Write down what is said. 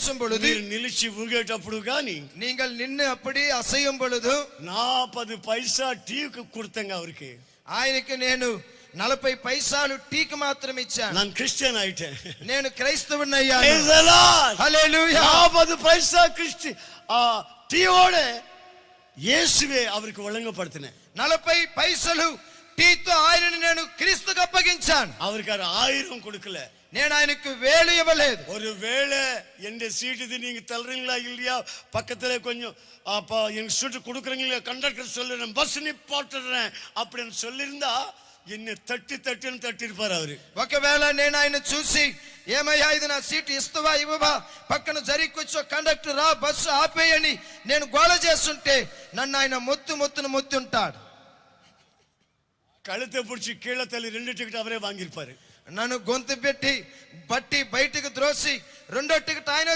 பேசும் பொழுது, நிலிச்சி ஊகேட்டప్పుడు காணி நீங்கள் நின்று அப்படி அசையும் பொழுது 40 పైసా టీకు கொடுத்தங்க அவருக்கு. ఆయనకి నేను 40 పైసలు టీకి మాత్రం ఇచ్చాను. நான் கிறிஸ்டியன் ஆயிட்டேன். నేను క్రైస్తవుని అయ్యాను. Praise the Lord. హల్లెలూయా. 40 పైసా టీயோட యేసువే அவருக்கு வழங்கப்படுத்தினேன். 40 పైసలు టీతో ఆయనని నేను క్రీస్తుకు అప్పగించాను. அவருக்கு 1000 கொடுக்கல. నేను ఆయనకు 1000 ఇవ్వలేదు. ஒருவேளை எந்த சீட் இது நீங்க தள்ளுறீங்களா இல்லையா, பக்கத்துல கொஞ்சம் எங்க சீட்டு கொடுக்குறீங்களா, கண்டக்டர் சொல்லு பஸ் நிப்பாட்டுறேன் அப்படின்னு சொல்லியிருந்தா என்ன தட்டிருப்பாரு அவரு. ఒకవేళ నేను ఆయన చూసి ఏమయ్యా ఇది నా సీట్ ఇస్తావా ఇవ్వవా, పక్కన జరి కూర్చో, కండక్టర్ రా బస్సు ఆపేయని నేను గోల చేస్తుంటే నన్ను ఆయన మొత్తుంటాడు. కழுத்தை பிடிச்சி கீழே தள்ளி 2 టికెట్ அவரே வாங்கியிருப்பாரு. నన్ను గొంతు పెట్టి బట్టి బయటకు త్రోసి 2వ టికెట్ ఆయన